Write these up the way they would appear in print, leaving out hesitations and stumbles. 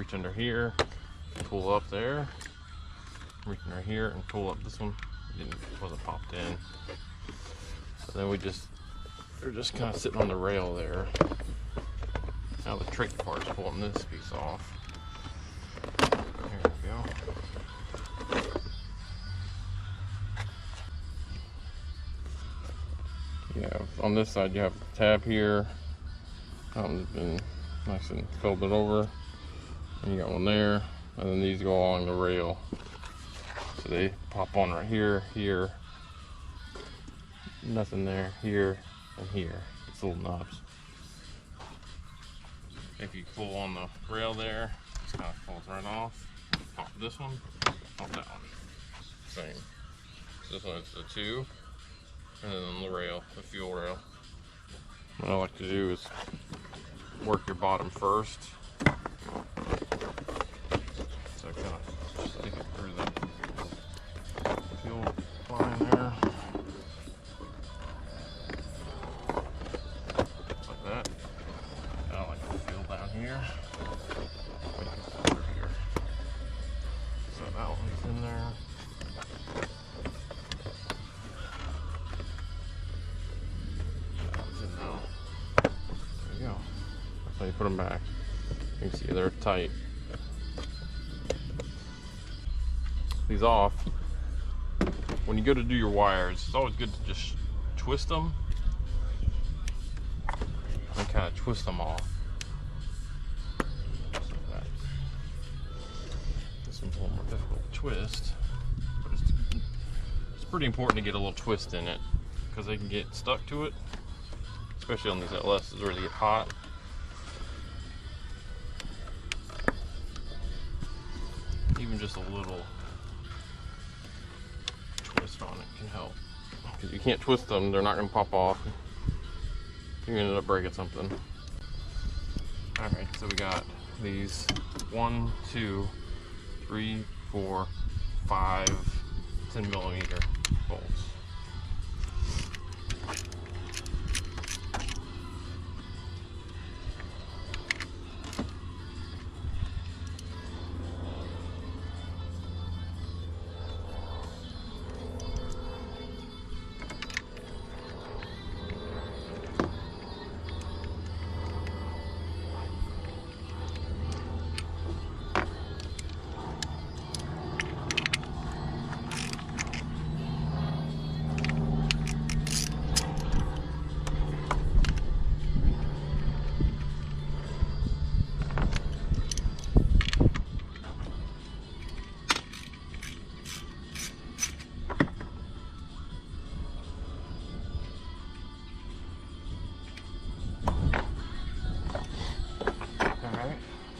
reach under here, pull up there, reach under here, and pull up. This one wasn't popped in. So then they're just kind of sitting on the rail there. Now the tricky part is pulling this piece off. There we go. Yeah, on this side you have a tab here. Been nice and filled it over. And you got one there, and then these go along the rail. So they pop on right here, here, nothing there, here, and here. It's little knobs. If you pull on the rail there, it kind of falls right off. Pop this one, pop that one. Same. So this one is the 2, and then on the rail, the fuel rail. What I like to do is work your bottom first. So kind of stick it through the fuel line there. Like that. I like the fuel down here. Over here. So that one's in there. That one's in now. There you go. That's how you put them back. You can see they're tight. These off. When you go to do your wires, it's always good to just twist them and kind of twist them off. This one's a little more difficult to twist, but it's pretty important to get a little twist in it because they can get stuck to it, especially on these LSs where they get hot. Even just a little twist on it can help, because you can't twist them, they're not going to pop off. You ended up breaking something. Alright, so we got these 1, 2, 3, 4, 5 10mm bolts.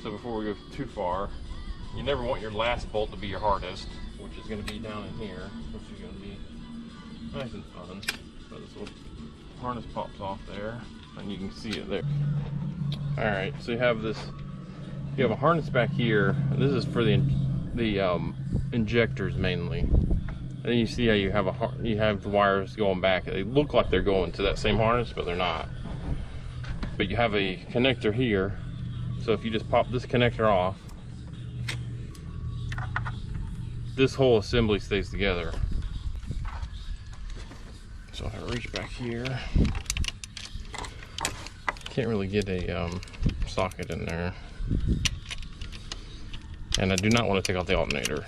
So before we go too far, you never want your last bolt to be your hardest, which is going to be down in here, which is going to be nice and fun. So this little harness pops off there, and you can see it there. Alright, so you have a harness back here, and this is for the injectors mainly. And then you see how you have the wires going back. They look like they're going to that same harness, but they're not. But you have a connector here. So if you just pop this connector off, this whole assembly stays together. So if I reach back here, can't really get a socket in there. And I do not want to take out the alternator.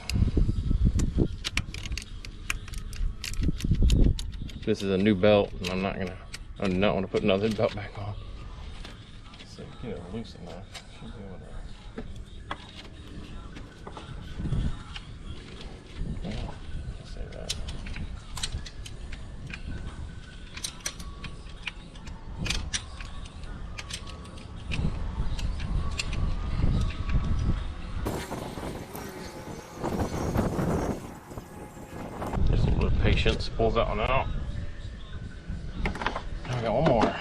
This is a new belt, and I do not want to put another belt back on. So get it loose enough. Should be able to. Yeah, let's say that. Just a little bit of patience, pulls that one out. Now we got one more.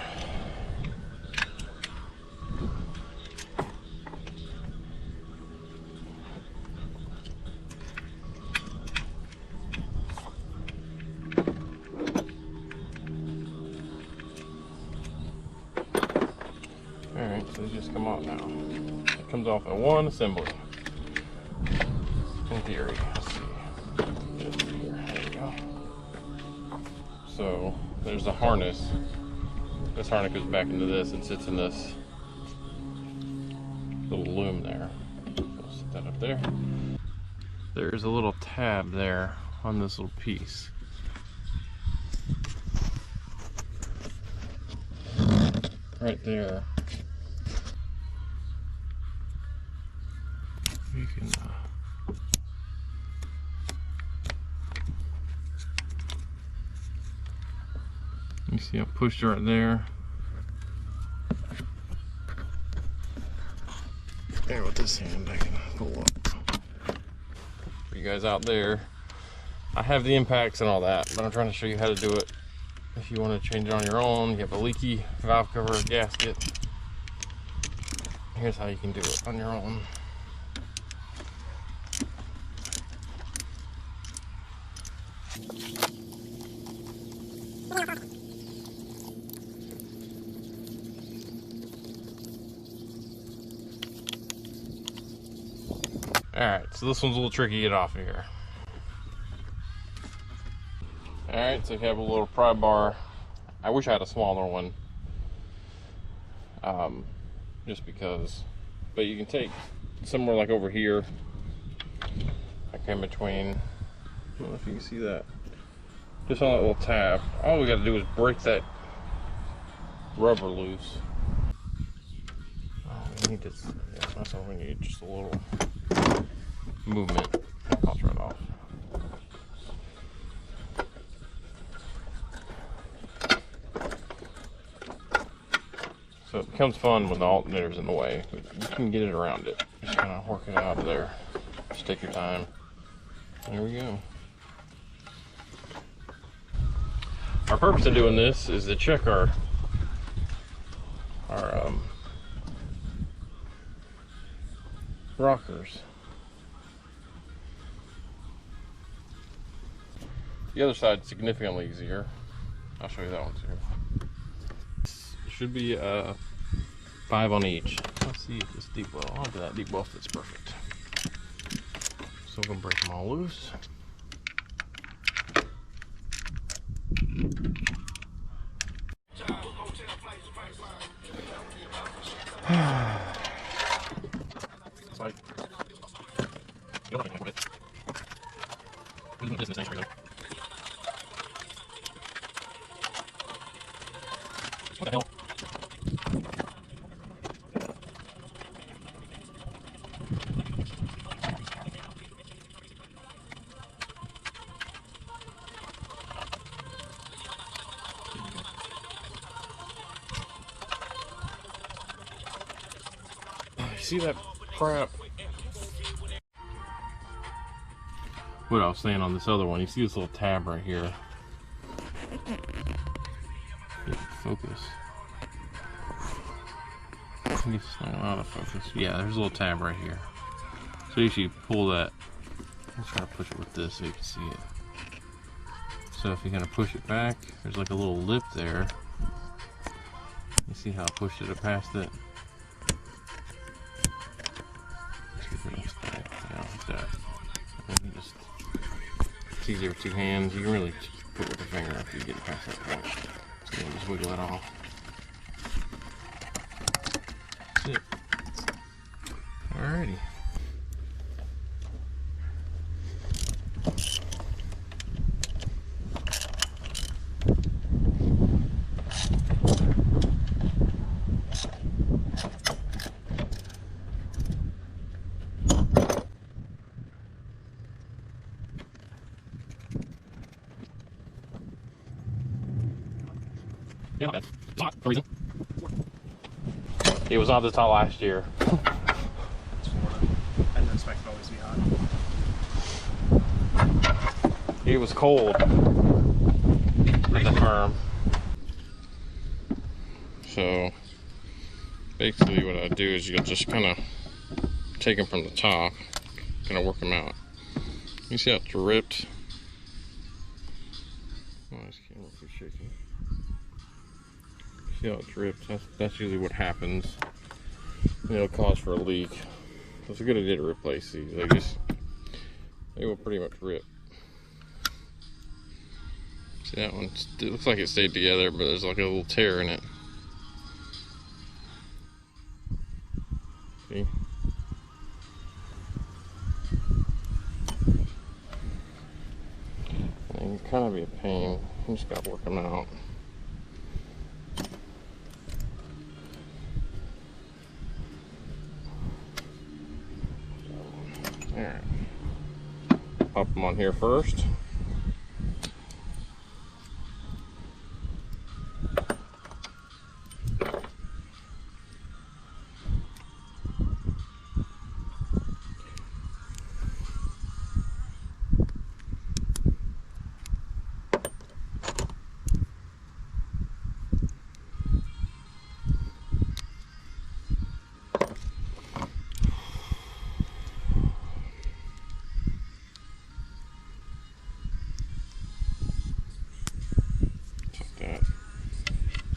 Alright, so they just come out now. comes off in one assembly. In theory, let's see. Just here. There we go. So there's the harness. This harness goes back into this and sits in this little loom there. So we'll set that up there. There's a little tab there on this little piece. Right there. You can you see I pushed right there. There with this hand I can pull up. For you guys out there, I have the impacts and all that, but I'm trying to show you how to do it. If you want to change it on your own, you have a leaky valve cover gasket. Here's how you can do it on your own. Alright, so this one's a little tricky to get off of here. Alright, so you have a little pry bar. I wish I had a smaller one. Just because. But you can take somewhere like over here. Like in between. I don't know if you can see that. Just on that little tab. All we gotta do is break that rubber loose. Oh, we need this. Yeah, that's all we need. Just a little movement. It pops right off. So it becomes fun when the alternator's in the way, but you can get it around it. Just kind of work it out of there. Just take your time. There we go. Our purpose in doing this is to check our rockers. The other side's significantly easier. I'll show you that one too. Should be 5 on each. Let's see if this deep well. I'll do that deep well fits perfect. So we're gonna break them all loose. It's like you don't have to it. This is nice. What the hell? See that crap? What I was saying on this other one, you see this little tab right here. Focus. It's not out of focus. Yeah, there's a little tab right here. So you should pull that. I'm trying to push it with this so you can see it. So if you kind of push it back, there's like a little lip there. You see how I pushed it past it? Yeah, like that. And you just, it's easier with two hands. You can really put it with a finger after you get past that point. So you just wiggle it off. That's it. Alrighty. Yeah, not bad. It's hot for a reason. It was not this hot last year. It's Florida. I didn't expect it always to be hot. It was cold at the farm. So basically what I do is you'll just kind of take them from the top, kind of work them out. You see how it's ripped? Oh, this camera keeps shaking. See how it's ripped? That's usually what happens. and it'll cause for a leak. So it's a good idea to replace these. They will pretty much rip. See that one? It looks like it stayed together, but there's like a little tear in it. See? And kind of be a pain. You just gotta work them out. Alright. Pop them on here first.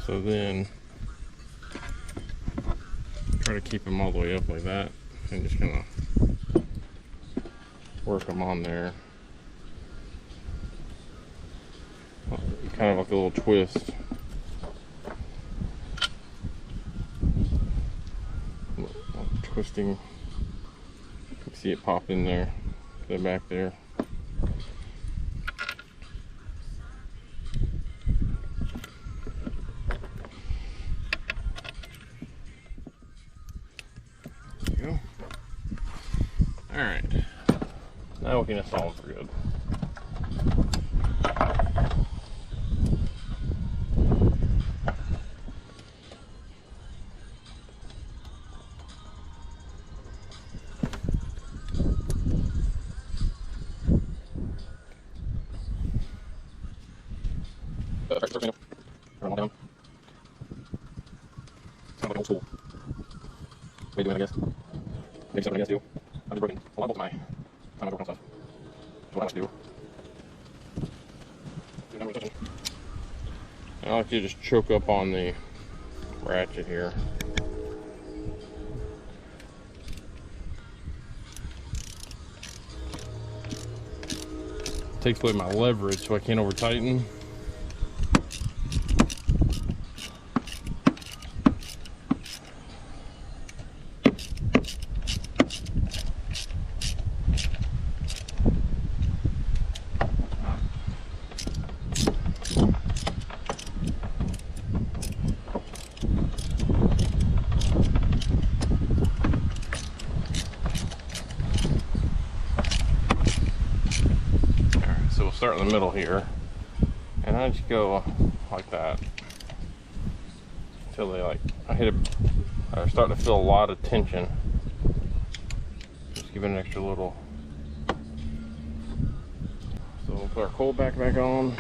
So then try to keep them all the way up like that and just kind of work them on there. Kind of like a little twist. Twisting. You can see it pop in there. Go back there. Alright, now we can install them for good. Turn them all down. Sounds like old school. Way doing, I guess. Maybe something I guess too. I've just broken a lot of my time I work on stuff. That's what I like to do. I like to just choke up on the ratchet here. Takes away my leverage so I can't over tighten. Start in the middle here, and I just go like that until I start to feel a lot of tension. Just give it an extra little. So we'll put our cold back on.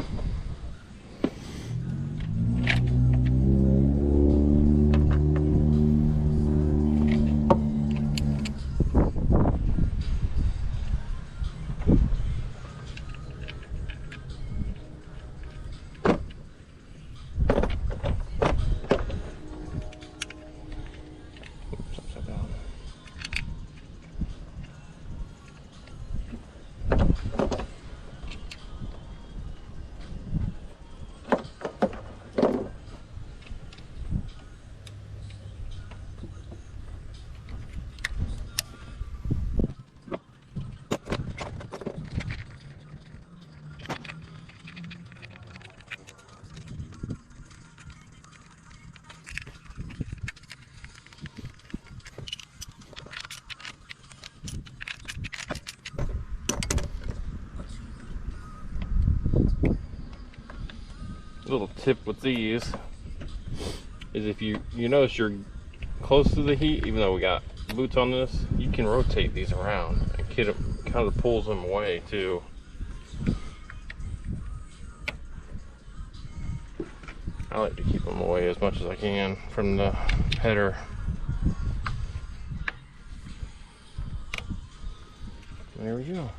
Little tip with these is if you notice you're close to the heat, even though we got boots on this, you can rotate these around and kind of pulls them away too. I like to keep them away as much as I can from the header. There we go.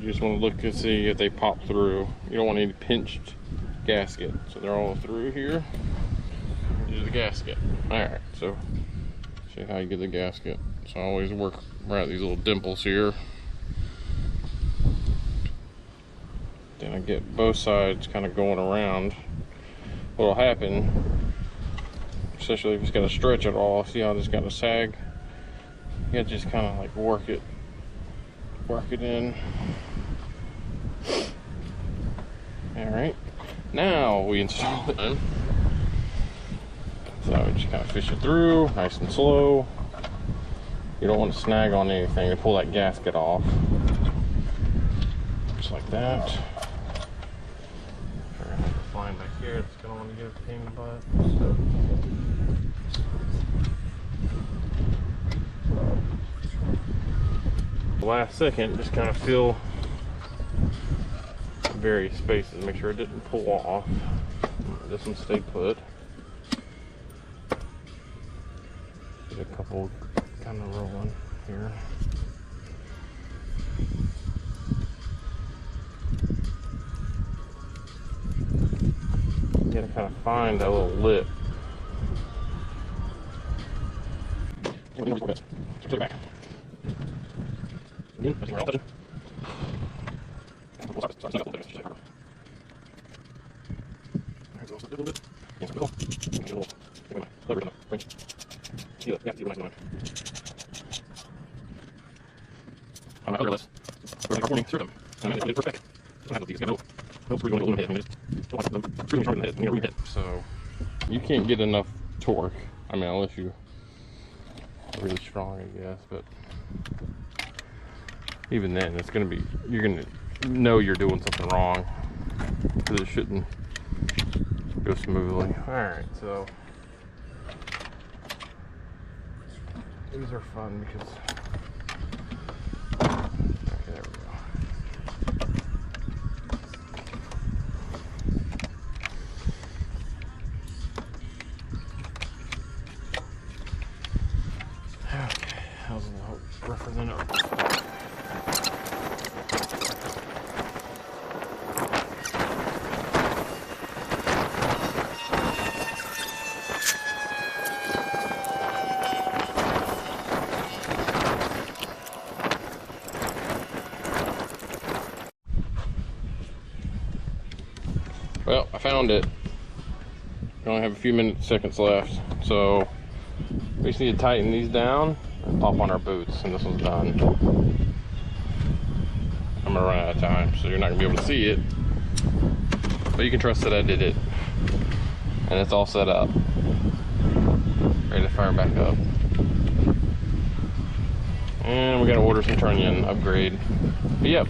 You just want to look and see if they pop through. You don't want any pinched gasket. So they're all through here. Here's the gasket. Alright, so see how you get the gasket. So I always work right at these little dimples here. Then I get both sides kind of going around. What'll happen, especially if it's got to stretch at all, see how this got to sag? You gotta just kind of like work it in. Alright, now we install it in. So just kind of fish it through, nice and slow. You don't want to snag on anything to pull that gasket off. Just like that. Try to find back here, it's gonna want to give a pain in the butt. So. Last second, just kind of feel various spaces, make sure it didn't pull off. This one stayed put. Get a couple kind of rolling here. You gotta kind of find that little lip. Put it back. Again, I think we're all touching. On my other list, we're going to performing through them. And I did perfect. I have these go. We're going to eliminate them. So you can't get enough torque. I mean, unless you are really strong, I guess. But even then, it's going to be, you're going to know you're doing something wrong because it shouldn't go smoothly. Alright, so these are fun because, okay, there we go. Okay, that was a little rougher than it. Well, I found it. We only have a few seconds left, so we just need to tighten these down and pop on our boots, and this one's done. I'm gonna run out of time, so you're not gonna be able to see it, but you can trust that I did it, and it's all set up, ready to fire back up. And we gotta order some turn-in upgrade. But yep,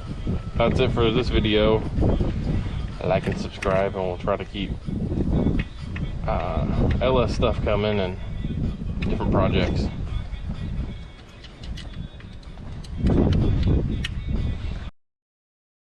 that's it for this video. Like and subscribe, and we'll try to keep LS stuff coming and different projects.